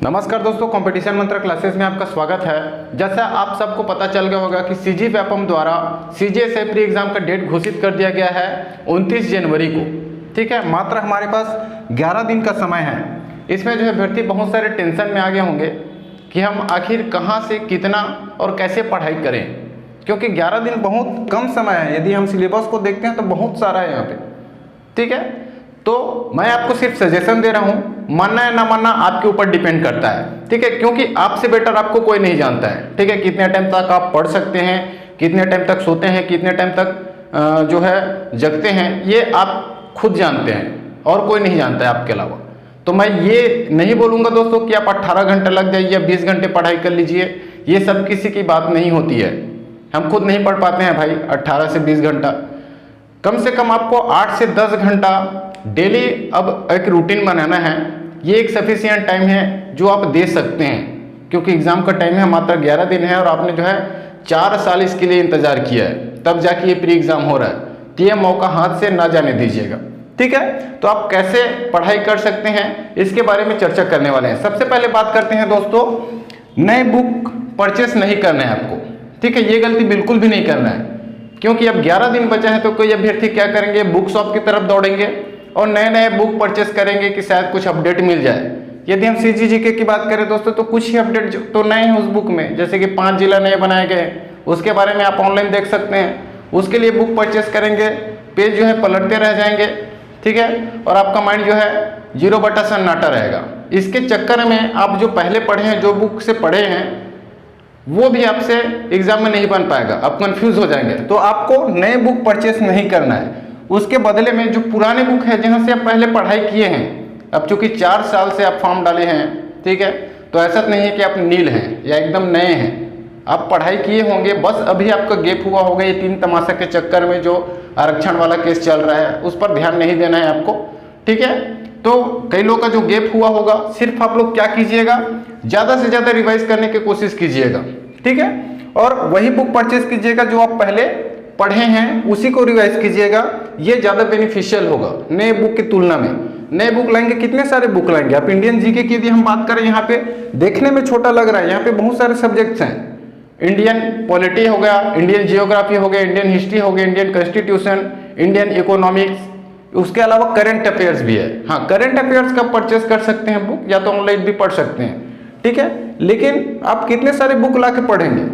नमस्कार दोस्तों, कंपटीशन मंत्र क्लासेस में आपका स्वागत है। जैसा आप सबको पता चल गया होगा कि सीजी व्यापम द्वारा सीजीएसए प्री एग्जाम का डेट घोषित कर दिया गया है 29 जनवरी को। ठीक है, मात्र हमारे पास 11 दिन का समय है। इसमें जो है अभ्यर्थी बहुत सारे टेंशन में आ गए होंगे कि हम आखिर कहाँ से कितना और कैसे पढ़ाई करें, क्योंकि 11 दिन बहुत कम समय है। यदि हम सिलेबस को देखते हैं तो बहुत सारा है यहाँ पे। ठीक है, तो मैं आपको सिर्फ सजेशन दे रहा हूँ, मानना है ना मानना आपके ऊपर डिपेंड करता है। ठीक है, क्योंकि आपसे बेटर आपको कोई नहीं जानता है। ठीक है, कितने टाइम तक आप पढ़ सकते हैं, कितने टाइम तक सोते हैं, कितने टाइम तक जो है जगते हैं, ये आप खुद जानते हैं और कोई नहीं जानता है आपके अलावा। तो मैं ये नहीं बोलूँगा दोस्तों कि आप 18 घंटे लग जाइए या 20 घंटे पढ़ाई कर लीजिए, ये सब किसी की बात नहीं होती है। हम खुद नहीं पढ़ पाते हैं भाई 18 से 20 घंटा। कम से कम आपको 8 से 10 घंटा डेली अब एक रूटीन बनाना है। ये एक सफिशिएंट टाइम है जो आप दे सकते हैं, क्योंकि एग्जाम का टाइम है मात्र 11 दिन है और आपने जो है 4 साल इसके लिए इंतजार किया है, तब जाके ये प्री एग्जाम हो रहा है। तो ये मौका हाथ से ना जाने दीजिएगा। ठीक है, तो आप कैसे पढ़ाई कर सकते हैं इसके बारे में चर्चा करने वाले हैं। सबसे पहले बात करते हैं दोस्तों, नए बुक परचेस नहीं करना है आपको। ठीक है, ये गलती बिल्कुल भी नहीं करना है, क्योंकि अब 11 दिन बचा है तो कोई अभ्यर्थी क्या करेंगे, बुक शॉप की तरफ दौड़ेंगे और नए नए बुक परचेस करेंगे कि शायद कुछ अपडेट मिल जाए। यदि हम सीजीजीके की बात करें दोस्तों, तो कुछ ही अपडेट तो नए हैं उस बुक में, जैसे कि 5 जिला नए बनाए गए, उसके बारे में आप ऑनलाइन देख सकते हैं। उसके लिए बुक परचेस करेंगे, पेज जो है पलटते रह जाएंगे। ठीक है, और आपका माइंड जो है 0 बटा सन्नाटा रहेगा। इसके चक्कर में आप जो पहले पढ़े हैं, जो बुक से पढ़े हैं, वो भी आपसे एग्जाम में नहीं बन पाएगा, आप कंफ्यूज हो जाएंगे। तो आपको नए बुक परचेस नहीं करना है। उसके बदले में जो पुराने बुक है जहाँ से आप पहले पढ़ाई किए हैं, अब चूंकि 4 साल से आप फॉर्म डाले हैं, ठीक है, तो ऐसा नहीं है कि आप नील हैं या एकदम नए हैं। आप पढ़ाई किए होंगे, बस अभी आपका गैप हुआ होगा ये 3 तमाशा के चक्कर में जो आरक्षण वाला केस चल रहा है, उस पर ध्यान नहीं देना है आपको। ठीक है, तो कई लोग का जो गैप हुआ होगा, सिर्फ आप लोग क्या कीजिएगा, ज़्यादा से ज़्यादा रिवाइज करने की कोशिश कीजिएगा। ठीक है, और वही बुक परचेस कीजिएगा जो आप पहले पढ़े हैं, उसी को रिवाइज कीजिएगा। ये ज़्यादा बेनिफिशियल होगा नए बुक की तुलना में। नए बुक लाएंगे, कितने सारे बुक लाएंगे आप। इंडियन जीके की यदि हम बात करें, यहाँ पे देखने में छोटा लग रहा है, यहाँ पे बहुत सारे सब्जेक्ट्स हैं। इंडियन पॉलिटी हो गया, इंडियन जियोग्राफी हो गया, इंडियन हिस्ट्री हो गया, इंडियन कॉन्स्टिट्यूशन, इंडियन इकोनॉमिक्स, उसके अलावा करंट अफेयर्स भी है। हाँ, करंट अफेयर्स का परचेस कर सकते हैं बुक, या तो ऑनलाइन भी पढ़ सकते हैं। ठीक है, लेकिन आप कितने सारे बुक ला के पढ़ेंगे,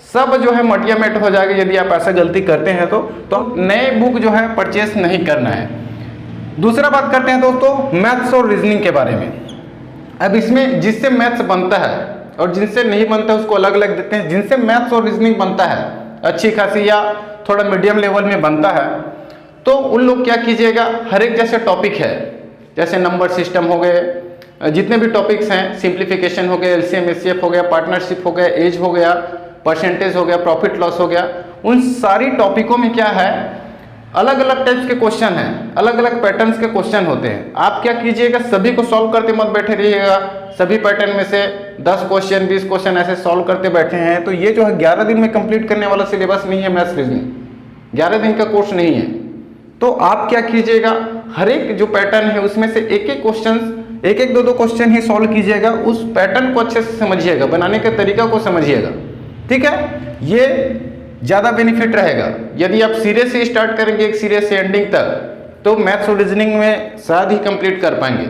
सब जो है मटिया मेट हो जाएगा यदि आप ऐसा गलती करते हैं तो नए बुक जो है परचेस नहीं करना है। दूसरा बात करते हैं दोस्तों मैथ्स और रीजनिंग के बारे में। अब इसमें जिससे मैथ्स बनता है और जिनसे नहीं बनता है उसको अलग अलग देते हैं। जिनसे मैथ्स और रीजनिंग बनता है अच्छी खासी या थोड़ा मीडियम लेवल में बनता है, तो उन लोग क्या कीजिएगा, हर एक जैसे टॉपिक है, जैसे नंबर सिस्टम हो गए, जितने भी टॉपिक्स हैं, सिंप्लीफिकेशन हो गया, एलसीएम एचसीएफ हो गया, पार्टनरशिप हो गया, एज हो गया, परसेंटेज हो गया, प्रॉफिट लॉस हो गया, उन सारी टॉपिकों में क्या है, अलग अलग टाइप्स के क्वेश्चन हैं, अलग अलग पैटर्न्स के क्वेश्चन होते हैं। आप क्या कीजिएगा, सभी को सॉल्व करते मत बैठे रहिएगा। सभी पैटर्न में से 10 क्वेश्चन 20 क्वेश्चन ऐसे सॉल्व करते बैठे हैं, तो ये जो है 11 दिन में कंप्लीट करने वाला सिलेबस नहीं है। मैथ्स रीजनिंग 11 दिन का कोर्स नहीं है। तो आप क्या कीजिएगा, हर एक जो पैटर्न है उसमें से एक एक क्वेश्चन, एक एक 2-2 क्वेश्चन ही सॉल्व कीजिएगा। उस पैटर्न को अच्छे से समझिएगा, बनाने के तरीका को समझिएगा। ठीक है, ये ज़्यादा बेनिफिट रहेगा। यदि आप सिरे से स्टार्ट करेंगे एक सिरे से एंडिंग तक, तो मैथ्स और रीजनिंग में शायद ही कंप्लीट कर पाएंगे।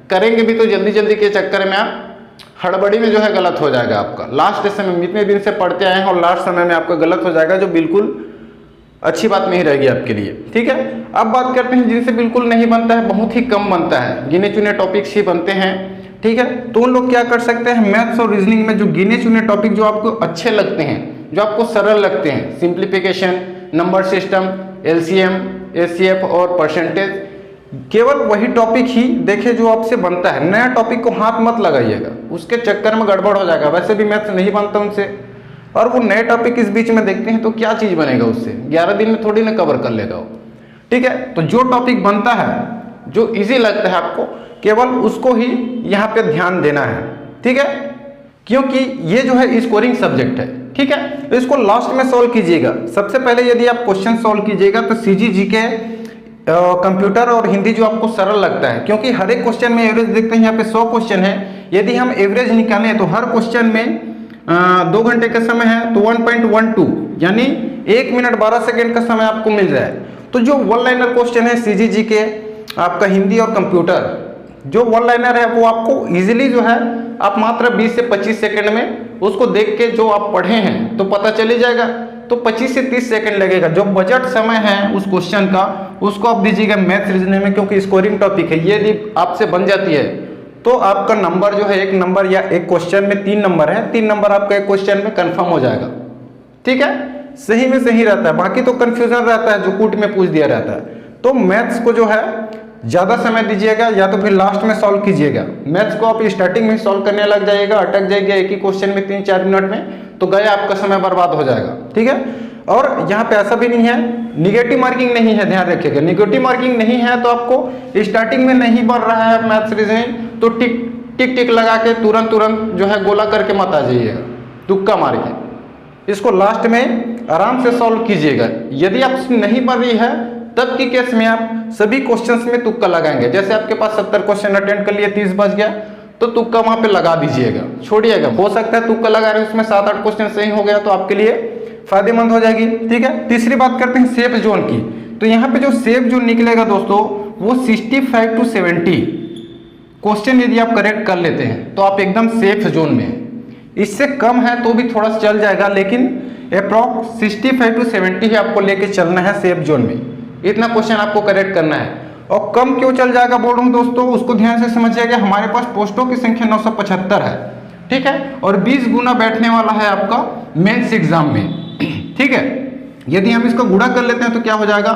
करेंगे भी तो जल्दी जल्दी के चक्कर में आप हड़बड़ी में जो है गलत हो जाएगा आपका। लास्ट समय में इतने दिन से पढ़ते आए हैं और लास्ट समय में आपका गलत हो जाएगा, जो बिल्कुल अच्छी बात नहीं रहेगी आपके लिए। ठीक है, अब बात करते हैं जिनसे बिल्कुल नहीं बनता है, बहुत ही कम बनता है, गिने चुने टॉपिक्स ही बनते हैं। ठीक है, तो उन लोग क्या कर सकते हैं, मैथ्स और रीजनिंग में जो गिने चुने टॉपिक जो आपको अच्छे लगते हैं, जो आपको सरल लगते हैं, simplification, number system, LCM, HCF और परसेंटेज, केवल वही टॉपिक ही देखे जो आपसे बनता है। नया टॉपिक को हाथ मत लगाइएगा, उसके चक्कर में गड़बड़ हो जाएगा। वैसे भी मैथ्स नहीं बनता उनसे, और वो नए टॉपिक इस बीच में देखते हैं तो क्या चीज़ बनेगा उससे, 11 दिन में थोड़ी ना कवर कर लेगा वो। ठीक है, तो जो टॉपिक बनता है, जो इजी लगता है आपको, केवल उसको ही यहाँ पे ध्यान देना है। ठीक है, क्योंकि ये जो है स्कोरिंग सब्जेक्ट है। ठीक है, तो इसको लास्ट में सॉल्व कीजिएगा। सबसे पहले यदि आप क्वेश्चन सॉल्व कीजिएगा तो सीजीजी के कंप्यूटर और हिंदी जो आपको सरल लगता है, क्योंकि हर एक क्वेश्चन में एवरेज देखते हैं। यहाँ पे 100 क्वेश्चन है, यदि हम एवरेज निकालें तो हर क्वेश्चन में 2 घंटे का समय है, तो 1.12 यानी 1 मिनट 12 सेकेंड का समय आपको मिल रहा है। तो जो वन लाइनर क्वेश्चन है सीजीजी के आपका हिंदी और कंप्यूटर, जो वन लाइनर है वो आपको इजीली जो है आप मात्र 20 से 25 सेकंड में उसको देख के जो आप पढ़े हैं तो पता चली जाएगा। तो 25 से 30 सेकंड लगेगा। जो बजट समय है उस क्वेश्चन का उसको आप दीजिएगा मैथ्स रीजनिंग में, क्योंकि स्कोरिंग टॉपिक है। ये यदि आपसे बन जाती है तो आपका नंबर जो है 1 नंबर या एक क्वेश्चन में 3 नंबर है, 3 नंबर आपका एक क्वेश्चन में कंफर्म हो जाएगा। ठीक है, सही में सही रहता है, बाकी तो कंफ्यूजन रहता है जो कूट में पूछ दिया रहता है। तो मैथ्स को जो है ज़्यादा समय दीजिएगा या तो फिर लास्ट में सॉल्व कीजिएगा। मैथ्स को आप स्टार्टिंग में सॉल्व करने लग जाइएगा, अटक जाइएगा एक ही क्वेश्चन में 3-4 मिनट में, तो गया आपका समय बर्बाद हो जाएगा। ठीक है, और यहाँ पे ऐसा भी नहीं है, निगेटिव मार्किंग नहीं है, ध्यान रखिएगा। निगेटिव मार्किंग नहीं है तो आपको स्टार्टिंग में नहीं बढ़ रहा है मैथ्स रीजनिंग तो टिक टिक टिक लगा के तुरंत जो है गोला करके मत आ जाइएगा, तुक्का मार के। इसको लास्ट में आराम से सॉल्व कीजिएगा। यदि आपसे नहीं बढ़ रही है तब की केस में आप सभी क्वेश्चंस में तुक्का लगाएंगे। जैसे आपके पास 70 क्वेश्चन अटेंड कर लिए, 30 बच गया तो तुक्का वहां पे लगा दीजिएगा, छोड़िएगा। हो सकता है तुक्का लगा रहे उसमें 7-8 क्वेश्चन सही हो गया तो आपके लिए फायदेमंद हो जाएगी। ठीक है, तीसरी बात करते हैं सेफ जोन की। तो यहाँ पे जो सेफ जोन निकलेगा दोस्तों वो 65 to 70 क्वेश्चन यदि आप करेक्ट कर लेते हैं तो आप एकदम सेफ जोन में हैं। इससे कम है तो भी थोड़ा चल जाएगा, लेकिन अप्रॉक्स 65 to 70 ही आपको लेके चलना है सेफ जोन में। इतना क्वेश्चन आपको करेक्ट करना है। और कम क्यों चल जाएगा बोल रहा हूँ दोस्तों, उसको ध्यान से समझिएगा। हमारे पास पोस्टों की संख्या 975 है, ठीक है, और 20 गुना बैठने वाला है आपका मेंस एग्जाम में। ठीक है, यदि हम इसका गुणा कर लेते हैं तो क्या हो जाएगा,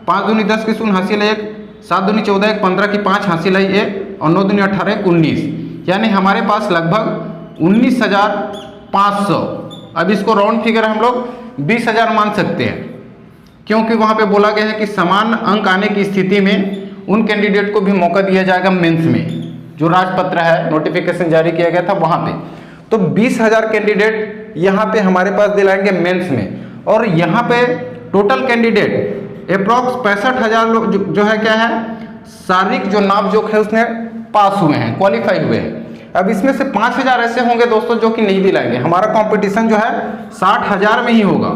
5 दूनी 10 की शून्य हासिल है 1, 7 दूनी 14 1, 15 की 5 हासिल है 1, और 9 दूनी 18 1, 19, यानी हमारे पास लगभग 19,500। अब इसको राउंड फिगर हम लोग 20,000 मान सकते हैं, क्योंकि वहां पे बोला गया है कि समान अंक आने की स्थिति में उन कैंडिडेट को भी मौका दिया जाएगा मेंस में। जो राजपत्र है नोटिफिकेशन जारी किया गया था वहां पे, तो 20,000 कैंडिडेट यहाँ पे हमारे पास दिलाएंगे मेंस में। और यहाँ पे टोटल कैंडिडेट अप्रॉक्स 65,000 लोग जो है क्या है, शारीरिक जो नाप जोख है उसमें पास हुए हैं, क्वालिफाई हुए हैं। अब इसमें से 5,000 ऐसे होंगे दोस्तों जो कि नहीं दिलाएंगे। हमारा कंपटीशन जो है 60,000 में ही होगा।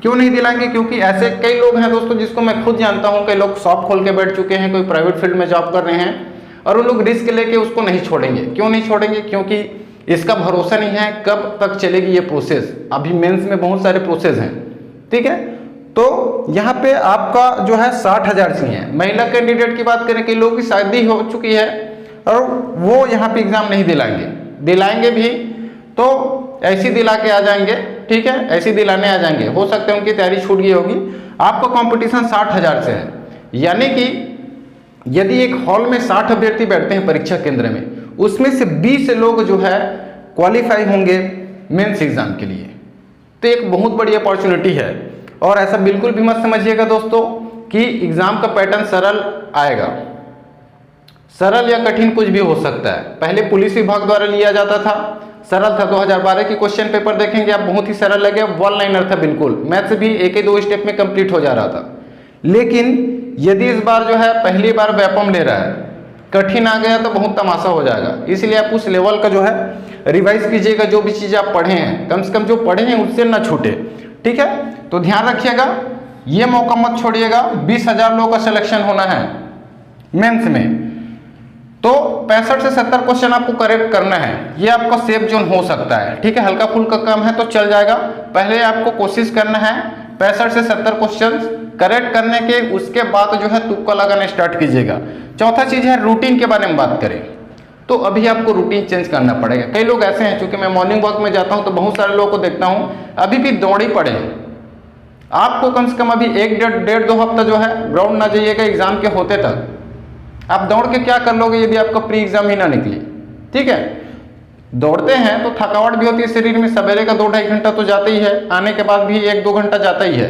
क्यों नहीं दिलाएंगे, क्योंकि ऐसे कई लोग हैं दोस्तों जिसको मैं खुद जानता हूं, कई लोग शॉप खोल के बैठ चुके हैं, कोई प्राइवेट फील्ड में जॉब कर रहे हैं, और उन लोग रिस्क लेके उसको नहीं छोड़ेंगे। क्यों नहीं छोड़ेंगे, क्योंकि इसका भरोसा नहीं है कब तक चलेगी ये प्रोसेस। अभी मेंस में बहुत सारे प्रोसेस हैं। ठीक है, तो यहाँ पे आपका जो है 60,000 सी है। महिला कैंडिडेट की बात करें, कई लोगों की शादी हो चुकी है और वो यहाँ पे एग्जाम नहीं दिलाएंगे, दिलाएंगे भी तो ऐसी दिला के आ जाएंगे। ठीक है, ऐसी दिलाने आ जाएंगे, हो सकता है उनकी तैयारी छूट गई होगी। आपका कंपटीशन 60,000 से है, यानी कि यदि एक हॉल में 60 अभ्यर्थी बैठते हैं परीक्षा केंद्र में, उसमें से 20 लोग जो है क्वालिफाई होंगे मेंस एग्जाम के लिए। तो एक बहुत बड़ी अपॉर्चुनिटी है। और ऐसा बिल्कुल भी मत समझिएगा दोस्तों कि एग्जाम का पैटर्न सरल आएगा। सरल या कठिन कुछ भी हो सकता है। पहले पुलिस विभाग द्वारा लिया जाता था, सरल था। 2012 की क्वेश्चन पेपर देखेंगे आप, बहुत ही सरल लगे, वन लाइनर था बिल्कुल। मैथ्स भी 1-2 स्टेप में कंप्लीट हो जा रहा था। लेकिन यदि इस बार जो है पहली बार व्यापम ले रहा है, कठिन आ गया तो बहुत तमाशा हो जाएगा। इसलिए आप उस लेवल का जो है रिवाइज कीजिएगा। जो भी चीज़ आप पढ़े हैं, कम से कम जो पढ़े हैं उससे ना छूटे। ठीक है, तो ध्यान रखिएगा, ये मौका मत छोड़िएगा। 20,000 लोगों का सिलेक्शन होना है मेंस में, तो 65 से 70 क्वेश्चन आपको करेक्ट करना है। ये आपका सेफ जोन हो सकता है। ठीक है, हल्का फुल्का कम है तो चल जाएगा। पहले आपको कोशिश करना है 65 से 70 क्वेश्चन करेक्ट करने के, उसके बाद जो है तुक्का लगाना स्टार्ट कीजिएगा। चौथा चीज है रूटीन के बारे में बात करें तो अभी आपको रूटीन चेंज करना पड़ेगा। कई लोग ऐसे हैं, चूंकि मैं मॉर्निंग वॉक में जाता हूं तो बहुत सारे लोगों को देखता हूं अभी भी दौड़ ही पड़े हैं। आपको कम से कम अभी 1-1.5-2 हफ्ता जो है ग्राउंड ना जाइएगा एग्जाम के होते तक। आप दौड़ के क्या कर लोगे यदि आपका प्री एग्जाम ही ना निकले। ठीक है, दौड़ते हैं तो थकावट भी होती है शरीर में। सवेरे का 2-2.5 घंटा तो जाता ही है, आने के बाद भी 1-2 घंटा जाता ही है,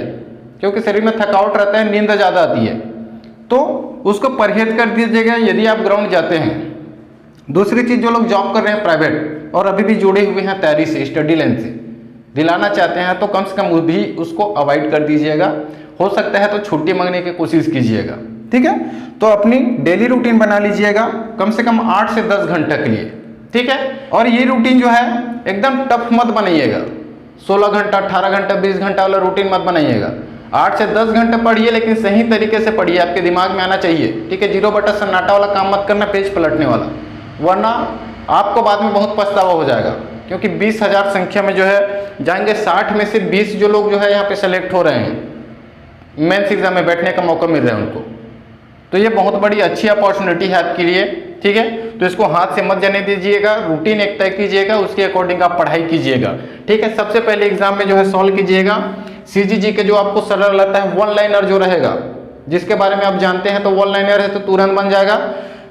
क्योंकि शरीर में थकावट रहता है, नींद ज़्यादा आती है। तो उसको परहेज कर दीजिएगा यदि आप ग्राउंड जाते हैं। दूसरी चीज़, जो लोग जॉब कर रहे हैं प्राइवेट और अभी भी जुड़े हुए हैं तैयारी से, स्टडी लाइन से दिलाना चाहते हैं, तो कम से कम भी उसको अवॉइड कर दीजिएगा। हो सकता है तो छुट्टी मांगने की कोशिश कीजिएगा। ठीक है। तो अपनी डेली रूटीन बना लीजिएगा कम से कम 8 से 10 घंटे के लिए, ठीक है। और ये रूटीन जो है एकदम टफ मत बनाइएगा, 16 घंटा 18 घंटा 20 घंटा वाला रूटीन मत बनाइएगा। 8 से 10 घंटे पढ़िए, लेकिन सही तरीके से पढ़िए, आपके दिमाग में आना चाहिए, ठीक है। 0 बटा सन्नाटा वाला काम मत करना, पेज पलटने वाला, वरना आपको बाद में बहुत पछतावा हो जाएगा। क्योंकि 20,000 संख्या में जो है जाएंगे, 60 में सिर्फ 20 जो लोग जो है यहाँ पे सेलेक्ट हो रहे हैं, मेंस एग्जाम में बैठने का मौका मिल रहा है उनको। तो ये बहुत बड़ी अच्छी अपॉर्चुनिटी है आपके लिए, ठीक है। तो इसको हाथ से मत जाने दीजिएगा, रूटीन एक तय कीजिएगा, उसके अकॉर्डिंग आप पढ़ाई कीजिएगा, ठीक है। सबसे पहले एग्जाम में जो है सॉल्व कीजिएगा सीजीजी के जो आपको सरल लगता है, वन लाइनर जो रहेगा, जिसके बारे में आप जानते हैं तो वन लाइनर है तो तुरंत बन जाएगा।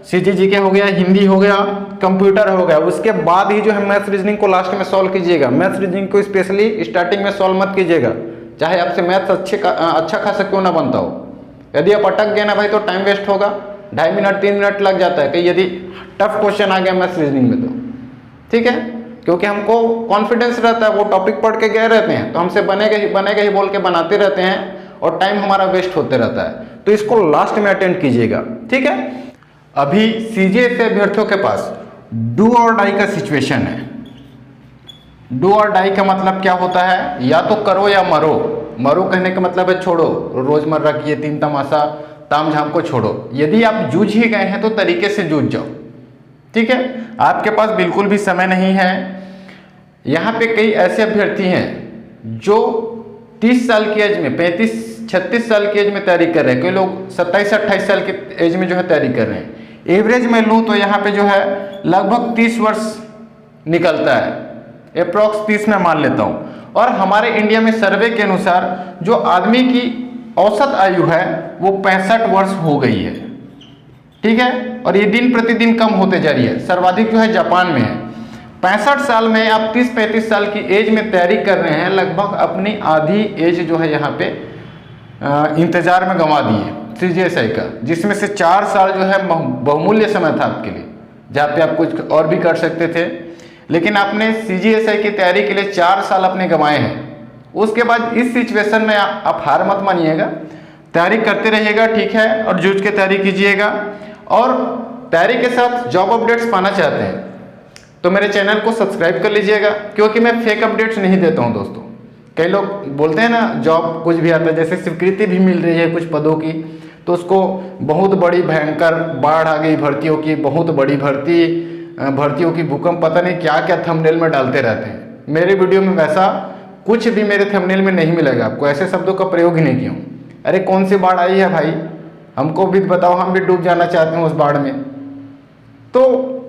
सीजीजी के हो गया, हिंदी हो गया, कंप्यूटर हो गया, उसके बाद ही जो है मैथ्स रीजनिंग को लास्ट में सॉल्व कीजिएगा। मैथ्स रीजनिंग को स्पेशली स्टार्टिंग में सॉल्व मत कीजिएगा, चाहे आपसे मैथ्स अच्छा खासा क्यों ना बनता हो। यदि आप अटक गए ना भाई तो टाइम वेस्ट होगा, 2.5 मिनट 3 मिनट लग जाता है कहीं यदि टफ क्वेश्चन आ गया मैथ्स रीजनिंग में तो, ठीक है। क्योंकि हमको कॉन्फिडेंस रहता है, वो टॉपिक पढ़ के गए रहते हैं तो हमसे बनेगा ही बोल के बनाते रहते हैं और टाइम हमारा वेस्ट होते रहता है। तो इसको लास्ट में अटेंड कीजिएगा, ठीक है। अभी सीजीएस अभ्यर्थियों के पास डू और डाई का सिचुएशन है। डू और डाई का मतलब क्या होता है, या तो करो या मरो। मरो कहने का मतलब है छोड़ो, रोजमर्रा की ये 3 तमाशा ताम झाम को छोड़ो। यदि आप जूझ ही गए हैं तो तरीके से जूझ जाओ, ठीक है। आपके पास बिल्कुल भी समय नहीं है। यहाँ पे कई ऐसे अभ्यर्थी हैं जो 30 साल की एज में, 35-36 साल की एज में तैयारी कर रहे हैं, कई लोग 27-28 साल की एज में जो है तैयारी कर रहे हैं। एवरेज में लूँ तो यहाँ पे जो है लगभग 30 वर्ष निकलता है, अप्रॉक्स 30 में मान लेता हूँ। और हमारे इंडिया में सर्वे के अनुसार जो आदमी की औसत आयु है वो 65 वर्ष हो गई है, ठीक है। और ये दिन प्रतिदिन कम होते जा रही है। सर्वाधिक जो है जापान में है। 65 साल में आप 30-35 साल की एज में तैयारी कर रहे हैं, लगभग अपनी आधी एज जो है यहाँ पे इंतजार में गंवा दी है सीजीएसआई का, जिसमें से 4 साल जो है बहुमूल्य समय था आपके लिए, जहाँ पे आप कुछ और भी कर सकते थे, लेकिन आपने सीजीएसआई की तैयारी के लिए 4 साल अपने गंवाए हैं। उसके बाद इस सिचुएशन में आप हार मत मानिएगा, तैयारी करते रहिएगा, ठीक है। और जूझ के तैयारी कीजिएगा। और तैयारी के साथ जॉब अपडेट्स पाना चाहते हैं तो मेरे चैनल को सब्सक्राइब कर लीजिएगा, क्योंकि मैं फेक अपडेट्स नहीं देता हूं दोस्तों। कई लोग बोलते हैं ना जॉब कुछ भी आता है, जैसे स्वीकृति भी मिल रही है कुछ पदों की, तो उसको बहुत बड़ी भयंकर बाढ़ आ गई भर्तियों की, बहुत बड़ी भर्तियों की भूकंप, पता नहीं क्या क्या थंबनेल में डालते रहते हैं। मेरे वीडियो में वैसा कुछ भी मेरे थंबनेल में नहीं मिलेगा आपको, ऐसे शब्दों का प्रयोग ही नहीं किया हूँ। अरे कौन सी बाढ़ आई है भाई, हमको भी बताओ, हम भी डूब जाना चाहते हैं उस बाढ़ में। तो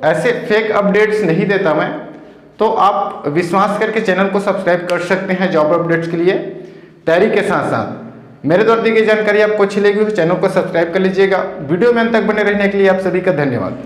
ऐसे फेक अपडेट्स नहीं देता मैं, तो आप विश्वास करके चैनल को सब्सक्राइब कर सकते हैं जॉब अपडेट्स के लिए। तैयारी के साथ साथ मेरे द्वारा दी गई जानकारी आपको अच्छी लगी तो चैनल को सब्सक्राइब कर लीजिएगा। वीडियो में अंत तक बने रहने के लिए आप सभी का धन्यवाद।